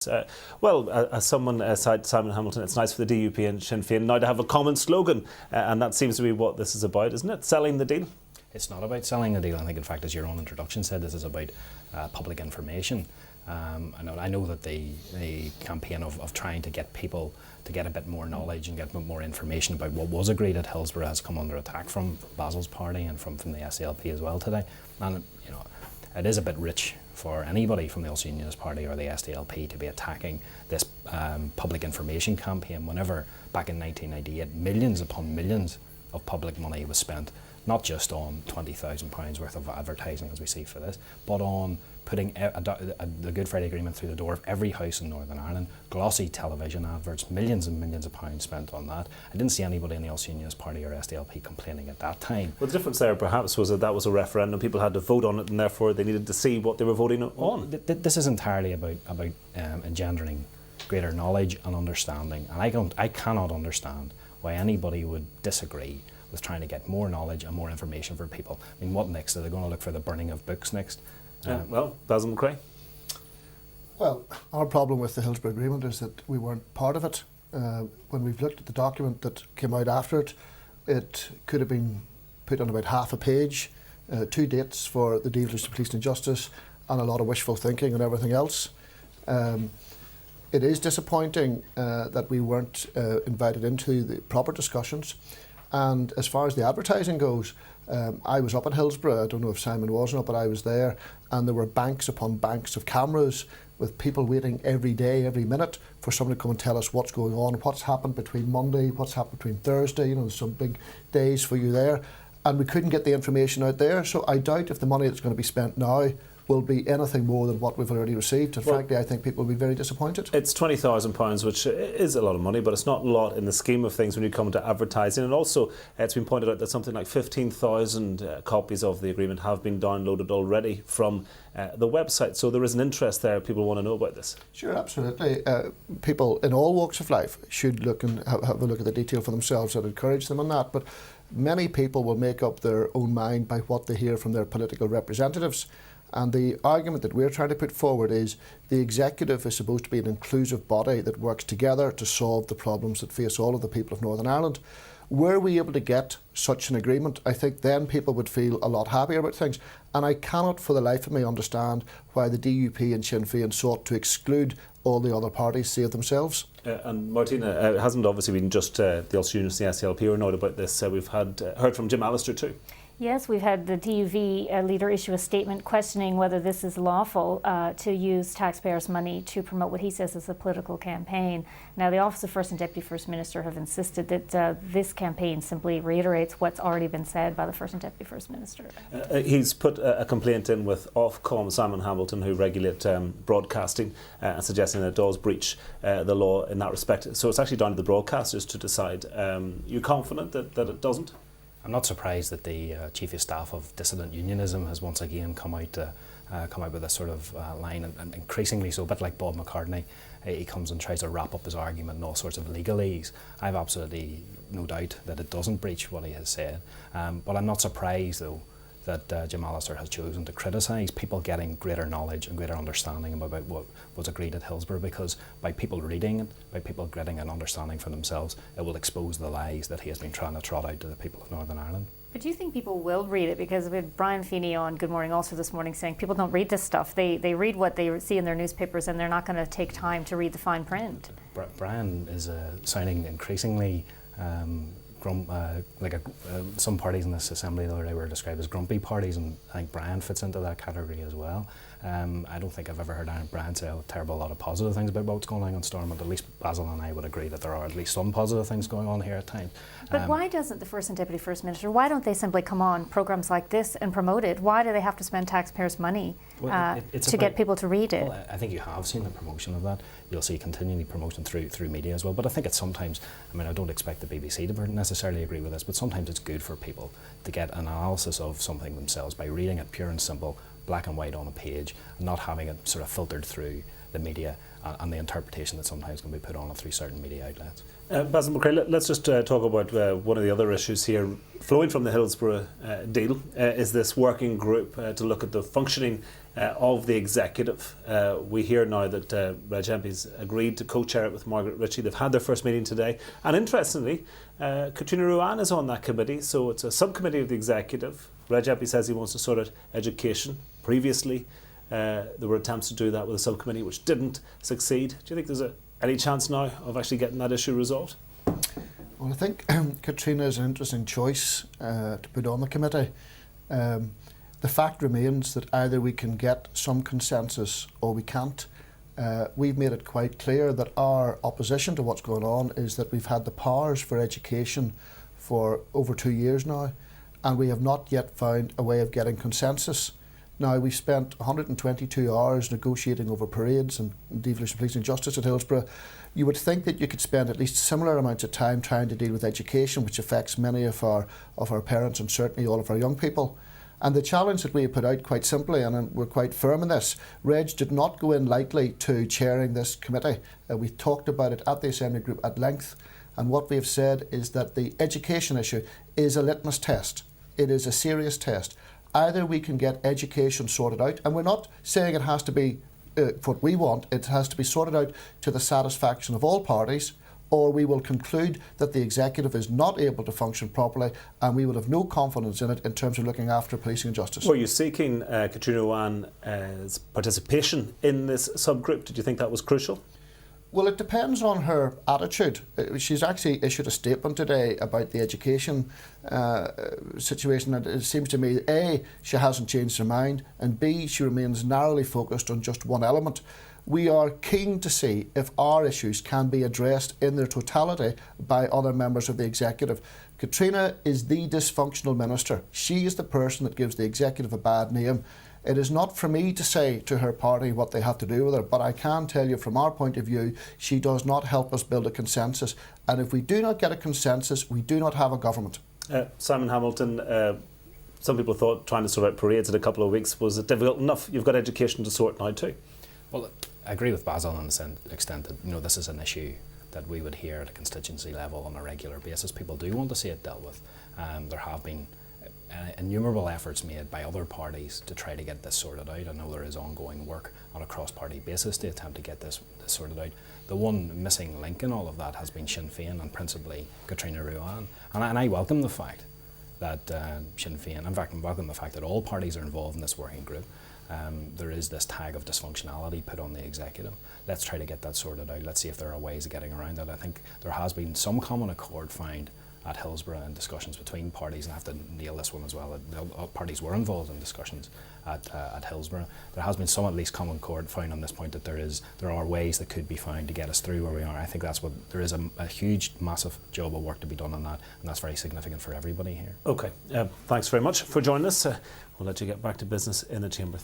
As someone aside Simon Hamilton, it's nice for the DUP and Sinn Féin now to have a common slogan, and that seems to be what this is about, isn't it? Selling the deal? It's not about selling the deal. I think, in fact, as your own introduction said, this is about public information. I know that the campaign of trying to get people to get a bit more knowledge and get a bit more information about what was agreed at Hillsborough has come under attack from Basil's party and from the SDLP as well today. And it is a bit rich for anybody from the Ulster Unionist Party or the SDLP to be attacking this public information campaign whenever, back in 1998, millions upon millions of public money was spent, not just on £20,000 worth of advertising as we see for this, but on putting the Good Friday Agreement through the door of every house in Northern Ireland, glossy television adverts, millions and millions of pounds spent on that. I didn't see anybody in the Ulster Unionist Party or SDLP complaining at that time. Well, the difference there perhaps was that was a referendum, people had to vote on it, and therefore they needed to see what they were voting on. This is entirely about engendering greater knowledge and understanding, and I cannot understand why anybody would disagree with trying to get more knowledge and more information for people. I mean, what next? Are they going to look for the burning of books next? Basil McCrea? Well, our problem with the Hillsborough Agreement is that we weren't part of it. When we've looked at the document that came out after it, it could have been put on about half a page, 2 dates for the devolution of police and justice, and a lot of wishful thinking and everything else. It is disappointing that we weren't invited into the proper discussions. And as far as the advertising goes, I was up in Hillsborough. I don't know if Simon was or not, but I was there, and there were banks upon banks of cameras with people waiting every day, every minute for someone to come and tell us what's going on, what's happened between Monday, what's happened between Thursday. There's some big days for you there, and we couldn't get the information out there. So I doubt if the money that's going to be spent now will be anything more than what we've already received. And frankly, I think people will be very disappointed. It's £20,000, which is a lot of money, but it's not a lot in the scheme of things when you come to advertising. And also, it's been pointed out that something like 15,000 copies of the agreement have been downloaded already from the website. So there is an interest there. People want to know about this. Sure, absolutely. People in all walks of life should look and have a look at the detail for themselves. I'd encourage them on that. But many people will make up their own mind by what they hear from their political representatives. And the argument that we're trying to put forward is the executive is supposed to be an inclusive body that works together to solve the problems that face all of the people of Northern Ireland. Were we able to get such an agreement, I think then people would feel a lot happier about things. And I cannot for the life of me understand why the DUP and Sinn Féin sought to exclude all the other parties, save themselves. And Martina, it hasn't obviously been just the Ulster Unionist and the SDLP who are annoyed about this. We've heard from Jim Allister too. Yes, we've had the DUV leader issue a statement questioning whether this is lawful to use taxpayers' money to promote what he says is a political campaign. Now, the Office of First and Deputy First Minister have insisted that this campaign simply reiterates what's already been said by the First and Deputy First Minister. He's put a complaint in with Ofcom, Simon Hamilton, who regulate broadcasting, suggesting that it does breach the law in that respect. So it's actually down to the broadcasters to decide. You're confident that it doesn't? I'm not surprised that the Chief of Staff of Dissident Unionism has once again come out with this sort of line, and increasingly so, a bit like Bob McCartney, he comes and tries to wrap up his argument in all sorts of legalese. I have absolutely no doubt that it doesn't breach what he has said, but I'm not surprised though that Jim Allister has chosen to criticise people getting greater knowledge and greater understanding about what was agreed at Hillsborough, because by people reading it, by people getting an understanding for themselves, it will expose the lies that he has been trying to trot out to the people of Northern Ireland. But do you think people will read it? Because we had Brian Feeney on Good Morning Ulster this morning saying people don't read this stuff. They read what they see in their newspapers, and they're not going to take time to read the fine print. Brian is sounding increasingly some parties in this assembly the other day were described as grumpy parties, and I think Brian fits into that category as well. I don't think I've ever heard Brian say a terrible lot of positive things about what's going on in Stormont. At least Basil and I would agree that there are at least some positive things going on here at times. But why doesn't the First and Deputy First Minister, why don't they simply come on programmes like this and promote it? Why do they have to spend taxpayers' money to get people to read it? Well, I think you have seen the promotion of that. You'll see continually promotion through media as well. But I think it's sometimes, I don't expect the BBC to necessarily agree with this, but sometimes it's good for people to get an analysis of something themselves by reading it pure and simple, black and white on a page, and not having it sort of filtered through the media and the interpretation that sometimes can be put on it through certain media outlets. Basil McCrea, let's just talk about one of the other issues here. Flowing from the Hillsborough deal is this working group to look at the functioning of the executive. We hear now that Reg MPs agreed to co-chair it with Margaret Ritchie. They've had their first meeting today. And interestingly, Katrina Ruan is on that committee, so it's a subcommittee of the executive. Reg MP says he wants to sort out education. Previously, there were attempts to do that with a subcommittee which didn't succeed. Do you think there's any chance now of actually getting that issue resolved? Well, I think Katrina is an interesting choice to put on the committee. The fact remains that either we can get some consensus or we can't. We've made it quite clear that our opposition to what's going on is that we've had the powers for education for over 2 years now, and we have not yet found a way of getting consensus. Now, we spent 122 hours negotiating over parades and devolution police and justice at Hillsborough. You would think that you could spend at least similar amounts of time trying to deal with education, which affects many of our parents and certainly all of our young people. And the challenge that we have put out quite simply, and we're quite firm in this, Reg did not go in lightly to chairing this committee. We talked about it at the Assembly Group at length, and what we have said is that the education issue is a litmus test. It is a serious test. Either we can get education sorted out, and we're not saying it has to be what we want, it has to be sorted out to the satisfaction of all parties, or we will conclude that the executive is not able to function properly and we will have no confidence in it in terms of looking after policing and justice. Were you seeking Katrina Ruan's participation in this subgroup? Did you think that was crucial? Well, it depends on her attitude. She's actually issued a statement today about the education situation, and it seems to me, A, she hasn't changed her mind, and B, she remains narrowly focused on just one element. We are keen to see if our issues can be addressed in their totality by other members of the executive. Katrina is the dysfunctional minister. She is the person that gives the executive a bad name. It is not for me to say to her party what they have to do with her, but I can tell you from our point of view, she does not help us build a consensus. And if we do not get a consensus, we do not have a government. Simon Hamilton, some people thought trying to sort out parades in a couple of weeks was difficult enough. You've got education to sort now too. Well, I agree with Basil on the extent that this is an issue that we would hear at a constituency level on a regular basis. People do want to see it dealt with. There have been innumerable efforts made by other parties to try to get this sorted out. I know there is ongoing work on a cross-party basis to attempt to get this sorted out. The one missing link in all of that has been Sinn Féin and principally Katrina Ruan. And I welcome the fact that Sinn Féin, in fact I welcome the fact that all parties are involved in this working group. There is this tag of dysfunctionality put on the executive. Let's try to get that sorted out. Let's see if there are ways of getting around that. I think there has been some common accord found at Hillsborough in discussions between parties, and I have to nail this one as well. The parties were involved in discussions at Hillsborough. There has been some at least common accord found on this point that there are ways that could be found to get us through where we are. I think that's what there is a huge, massive job of work to be done on that, and that's very significant for everybody here. Okay, thanks very much for joining us. We'll let you get back to business in the chamber.